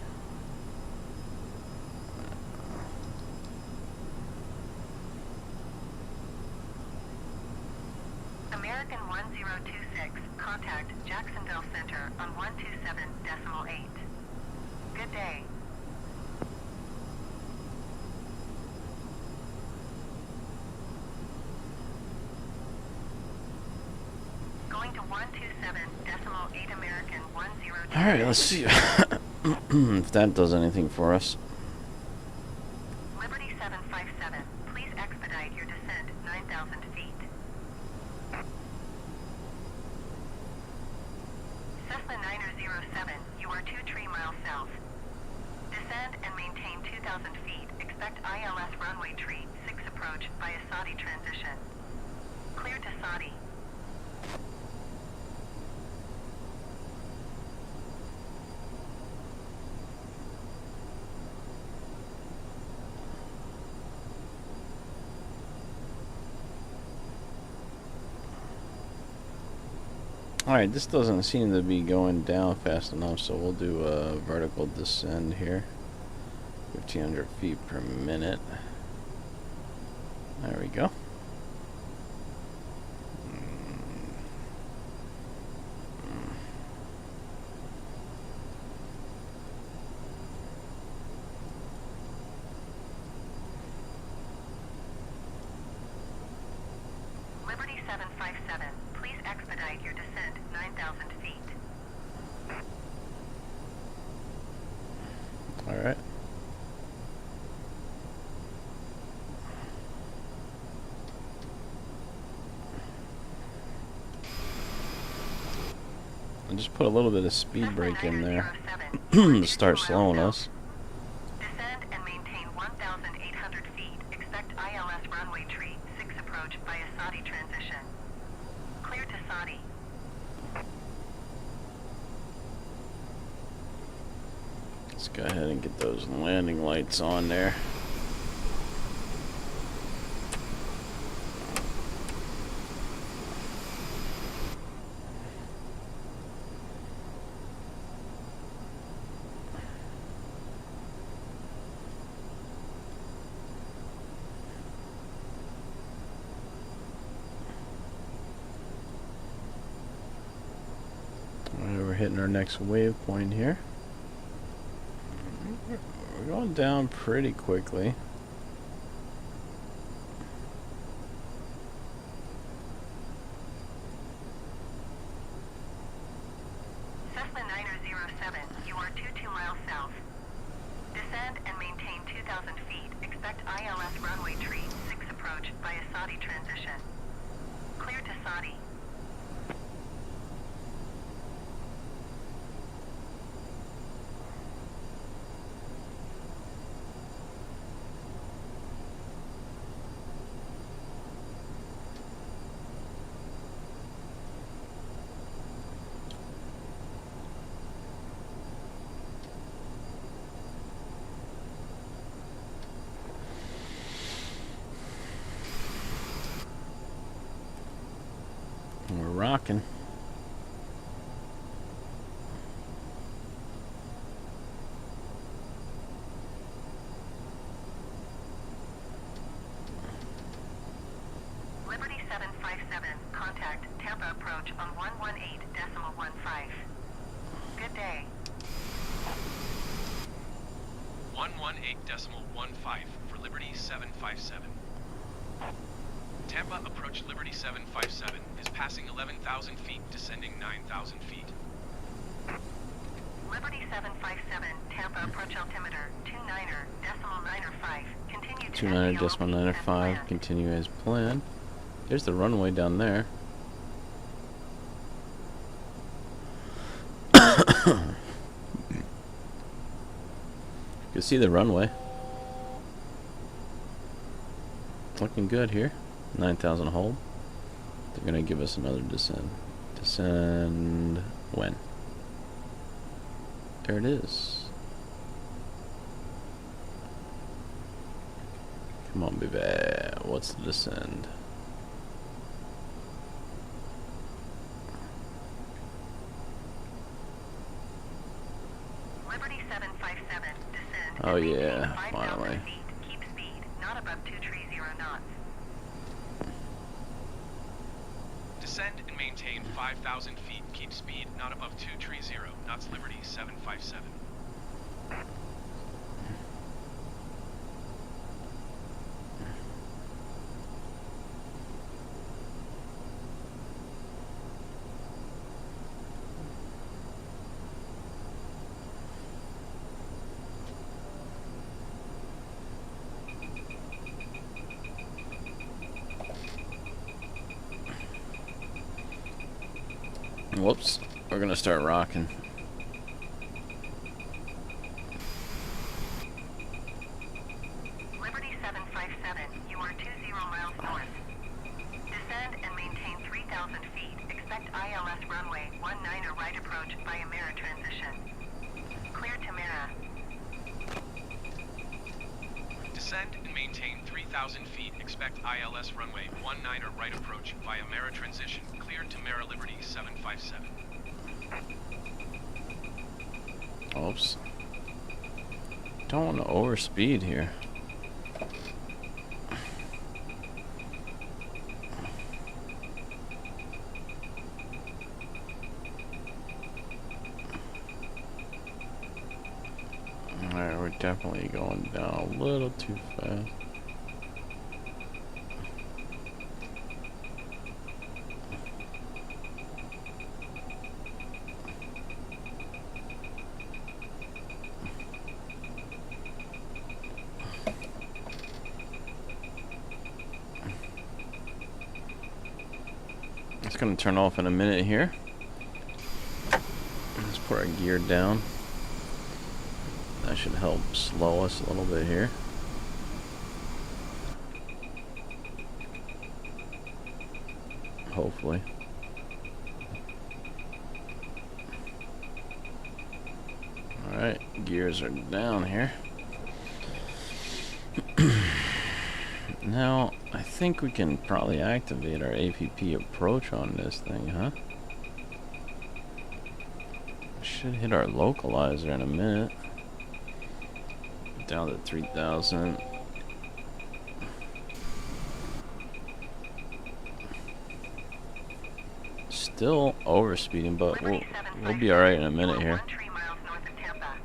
American 1026, contact Jacksonville Center on 127.8. Good day. Going to 127.8 American 1026. Alright, let's see if that does anything for us. Liberty 757, please expedite your descent 9,000 feet. Cessna 907, you are 2 tree miles south. Descend and maintain 2,000 feet. Expect ILS runway tree 6 approach via Saudi transition. Clear to Saudi. Alright, this doesn't seem to be going down fast enough, so we'll do a vertical descend here. 1,500 feet per minute. There we go. Liberty 757, please expedite your descent 9,000 feet. Alright. I just put a little bit of speed brake in there to start slowing us. Descend and maintain 1,800 feet. Expect ILS runway tree 6 approach via Saudi transition. Clear to Saudi. Let's go ahead and get those landing lights on there. Alright, we're hitting our next waypoint here. We're going down pretty quickly. Cessna 907, you are 2 miles south. Descend and maintain 2,000 feet. Expect ILS runway tree 6 approach via Saudi transition. Clear to Saudi. We're rocking. Liberty 757, contact Tampa approach on 118.15. Good day. 118.15 for Liberty 757. Tampa approach Liberty 757 is passing 11,000 feet, descending 9,000 feet. Liberty 757, Tampa approach altimeter 29.95. Continue to 29.95. Continue as planned. There's the runway down there. You can see the runway. Looking good here. 9,000 hold. They're gonna give us another descend. Descend when? There it is. Come on, baby. What's the descend? Liberty 757, descend. Oh yeah, 5,000 finally. feet. Keep speed, not above 230 knots. Descend and maintain 5,000 feet. Keep speed not above 230 knots. Liberty 757. Whoops, we're gonna start rocking. Liberty 757, you are 20 miles north. Descend and maintain 3,000 feet. Expect ILS runway 19 right approach via Mira transition. Clear to Mira. Descend and maintain 3,000 feet. Expect ILS runway 19 right approach via Mara transition. Cleared to Mara Liberty 757. Oops. Don't want to overspeed here. Alright, we're definitely going down a little too fast. It's going to turn off in a minute here. Let's put our gear down. That should help slow us a little bit here. Hopefully. Alright, gears are down here. Now, I think we can probably activate our APP approach on this thing, huh? Should hit our localizer in a minute. Down to 3,000. Still overspeeding, but we'll be alright in a minute here. 3 miles north of Tampa.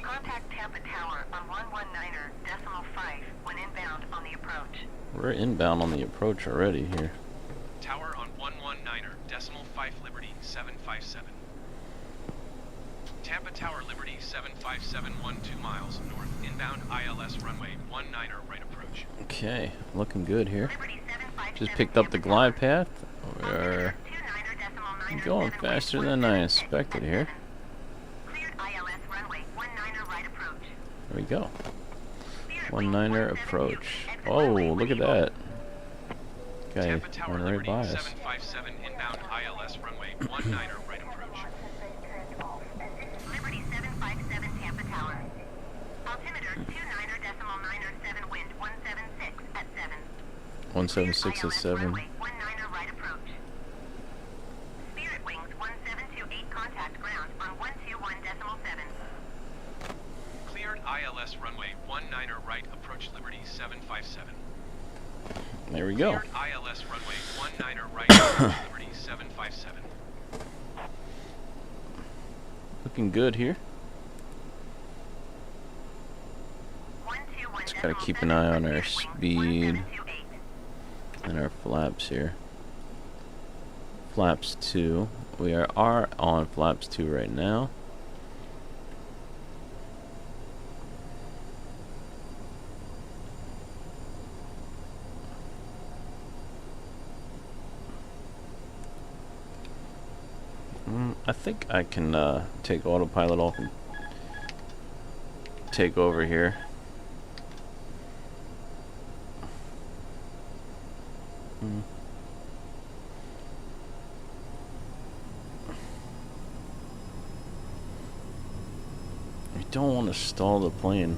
Contact Tampa Tower on 119.5 when inbound on the approach. We're inbound on the approach already here. Tower on 119.5 Liberty 757. Tampa Tower Liberty 757 12 miles north. Inbound ILS runway 19 right approach. Okay, looking good here. Liberty 757, Just picked up the glide path. We're Altimeter 29.9 going faster than I expected here. Cleared ILS runway 19 right approach. There we go. Spirit 19er approach. Oh, look at that. Okay, Tampa Tower went right Liberty by us. 757 inbound ILS runway 19 right approach. Liberty 757 Tampa Tower. Altimeter 29.97 wind 176 at 7. 176 at 7. Runway 19 right approach. Spirit wings 1728 contact ground on 121.7. Cleared ILS runway 19 right approach Liberty 757. There we go. Cleared ILS runway 19 right approach Liberty 757. Looking good here. Gotta keep an eye on our speed and our flaps here. Flaps 2. We are on flaps 2 right now. I think I can take autopilot off and take over here. I don't want to stall the plane.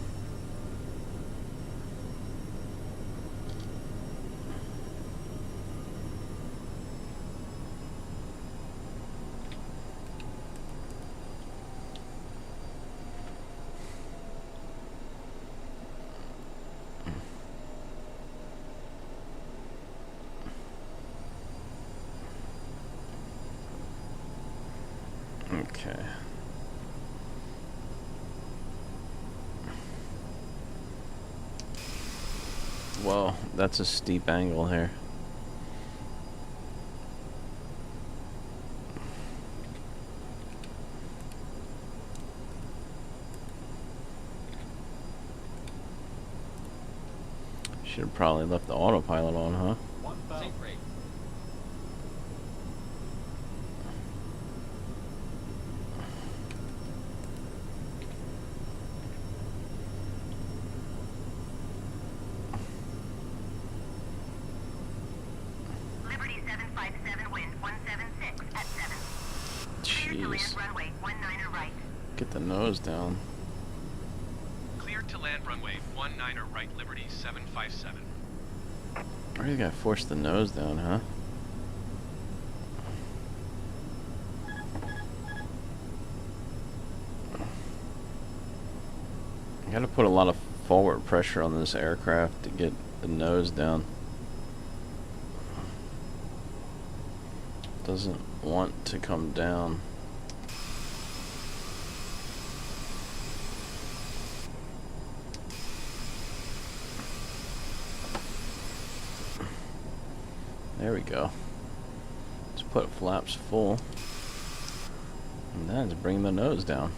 Okay. Whoa, that's a steep angle here. Should have probably left the autopilot on, huh? Liberty 757, wind 176 at 7. Clear to land Jeez. runway 19er right. Get the nose down. Cleared to land runway 19er right, Liberty 757. Really gotta force the nose down, huh? I gotta put a lot of forward pressure on this aircraft to get the nose down. Doesn't want to come down. There we go. Let's put flaps full. And then just bring the nose down.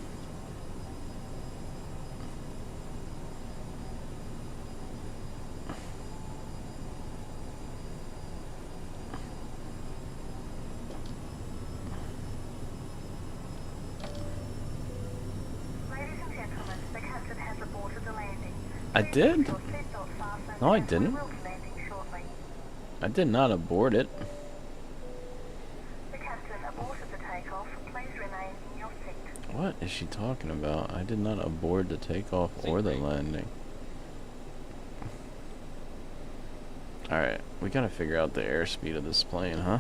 Ladies and gentlemen, the captain has aborted the landing. I did? Your seatbelt fastened No, I and didn't. we will be landing shortly. I did not abort it. The captain aborted the takeoff. Please remain in your seat. What is she talking about? I did not abort the takeoff or the landing. Alright, we gotta figure out the airspeed of this plane, huh?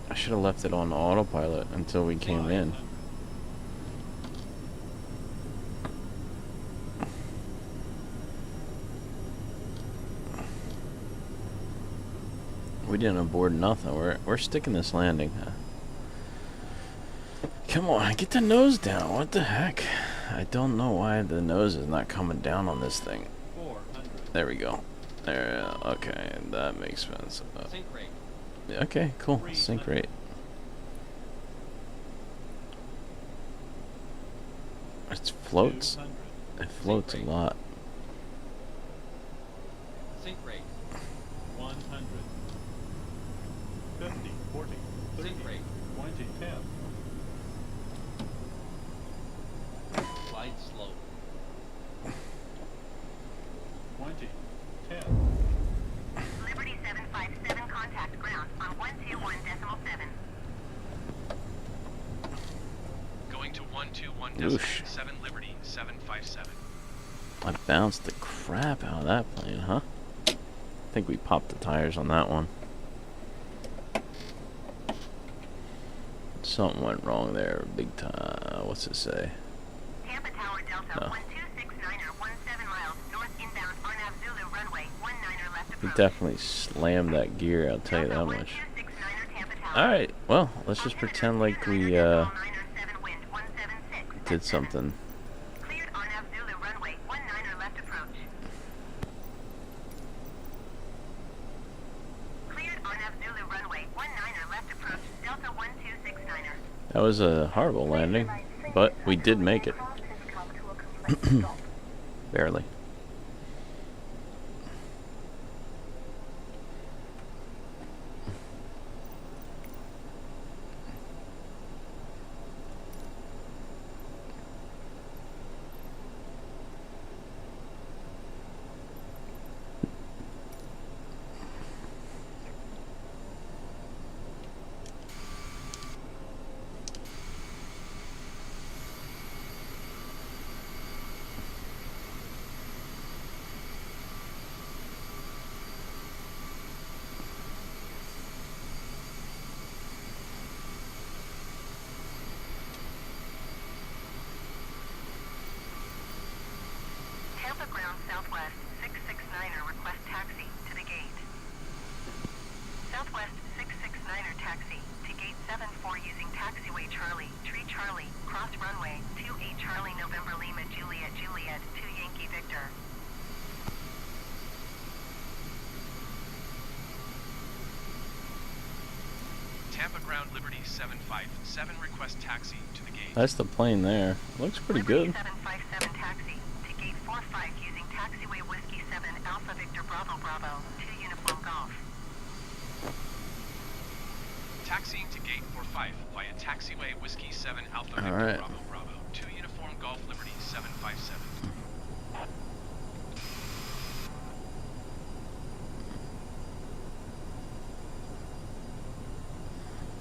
I should have left it on autopilot until we came in. We didn't abort nothing. We're sticking this landing. Come on, get the nose down. What the heck? I don't know why the nose is not coming down on this thing. There we go. There. Okay, that makes sense. Okay, cool. Sync rate. It floats. It floats a lot. Sync rate 100. 50, 40, 30, Sync rate 20, 10. Glide slow. 20, 10. Liberty 757, contact ground on 121.7. Going to Oosh. 121.7 Liberty 757. I bounced the crap out of that plane, huh? I think we popped the tires on that one. Something went wrong there, big time. What's it say? Tampa Tower Delta No. 1269er 17 miles north inbound Arnav Zulu runway 19er left We approach. definitely slammed that gear, I'll tell you that Delta much. 1269er Tampa Tower. Alright, well, let's just pretend like we Decimal 907 wind 176 did something. Cleared Arnav Zulu runway 19er left approach. That was a horrible landing, but we did make it. Barely. Tampa ground Southwest 669er request taxi to the gate. Southwest 669er taxi to gate 74 using taxiway Charlie, Tree Charlie, cross runway 28 Charlie November Lima Juliet Juliet 2 Yankee Victor. Tampa ground Liberty 757 request taxi to the gate. That's the plane there. Looks pretty good. Liberty 757 taxi to gate 45 using taxiway Whiskey 7 Alpha Victor Bravo Bravo 2 Uniform Golf. Taxiing to gate 45 via taxiway Whiskey 7 Alpha Victor Alright. Bravo Bravo 2 Uniform Golf Liberty 757.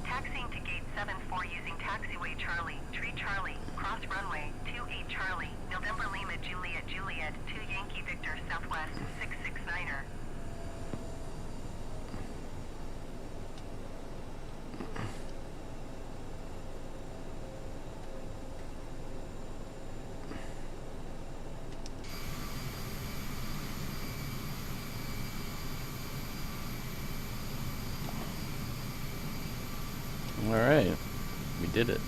Taxiing to gate 74 using taxiway Charlie, Tree Charlie, cross runway 28 Charlie, November Lima Juliet Juliet 2 Yankee Victor Southwest 669er. Alright. We did it.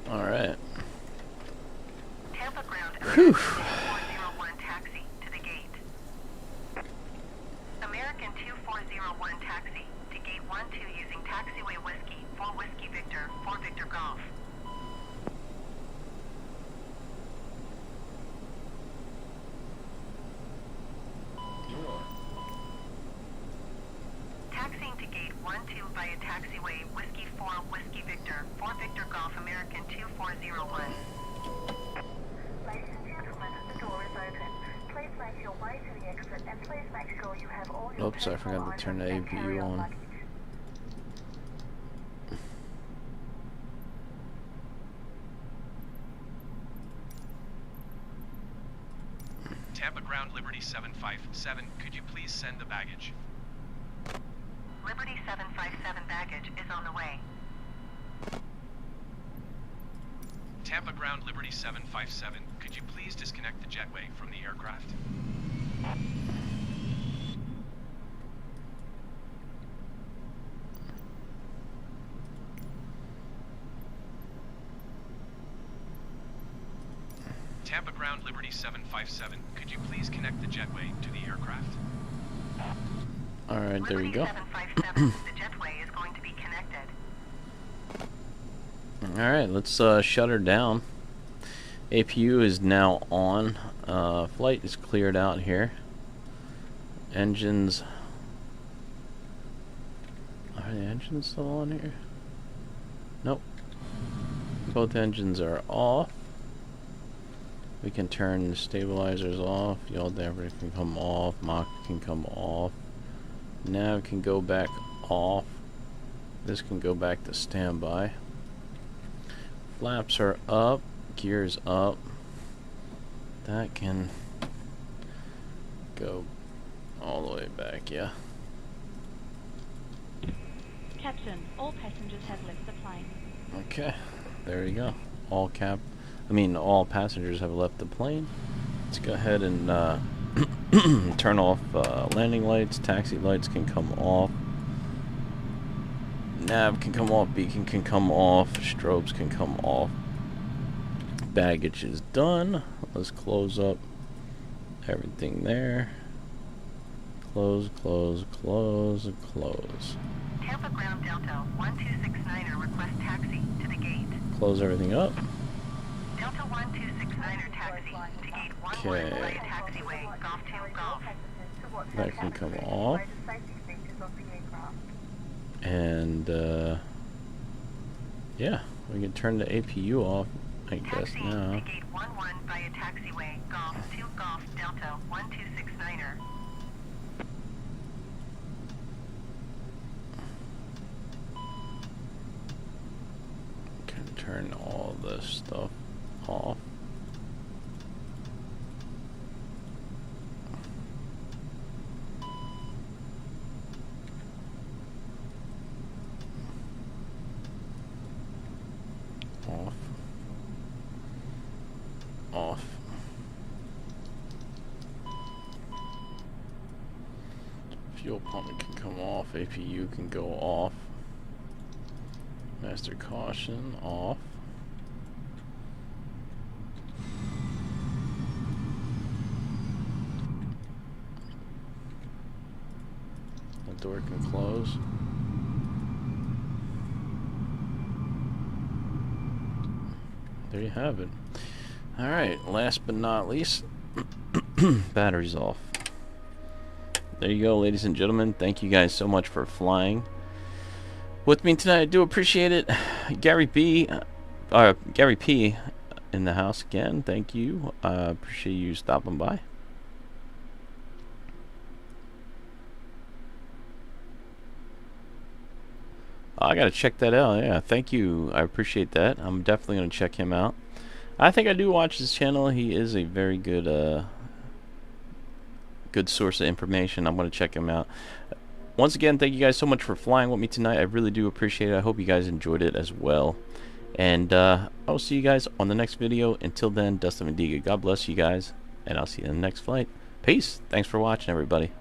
Alright. Tampa ground Whew. 2401 taxi to the gate. American 2401 taxi to gate 12 using taxiway Whiskey 4 Whiskey Victor 4 Victor Golf. Taxiing to gate 12 via taxiway Whiskey 4 Whiskey Victor 4 Victor Golf American 2401. Ladies and gentlemen, the door is open. Please make your And please make sure you have all your Oops, I forgot to turn the and APU carry-on on. luggage. Tampa Ground Liberty 757, could you please send the baggage? Liberty 757 baggage is on the way. Tampa Ground Liberty 757, could you please disconnect the jetway from the aircraft? Tampa Ground Liberty 757, could you please connect the jetway to the aircraft? Alright, there we Liberty go. 757, the jetway is going to be connected. Alright, let's shut her down. APU is now on. Flight is cleared out here. Engines. Are the engines still on here? Nope. Both engines are off. We can turn the stabilizers off. Yaw damper can come off. Mach can come off. Nav can go back off. This can go back to standby. Flaps are up. Gears up. That can go all the way back, yeah. Captain, all passengers have left the plane. Okay, there you go. All passengers have left the plane. Let's go ahead and turn off landing lights. Taxi lights can come off. Nav can come off. Beacon can come off. Strobes can come off. Baggage is done. Let's close up everything there. Close, close, close, close. Tampa Ground Delta 1269er request taxi to the gate. Close everything up. Delta 1269er taxi to gate 11 Okay. via taxiway, Golf 2 Golf. That can come off. And yeah, we can turn the APU off, I guess Taxi now. to gate 11 via taxiway, Golf 2 Golf Delta 1269er. Can turn all this stuff off. Off. Off. Fuel pump can come off. APU can go off. Master caution off. The door can close. There you have it. Alright, last but not least, batteries off. There you go, ladies and gentlemen. Thank you guys so much for flying with me tonight. I do appreciate it. Gary P in the house again. Thank you. Appreciate you stopping by. I gotta check that out. Yeah, thank you. I appreciate that. I'm definitely gonna check him out. I think I do watch his channel. He is a very good good source of information. I'm gonna check him out. Once again, thank you guys so much for flying with me tonight. I really do appreciate it. I hope you guys enjoyed it as well. And I'll see you guys on the next video. Until then, Dustin Mendiga. God bless you guys, and I'll see you in the next flight. Peace. Thanks for watching, everybody.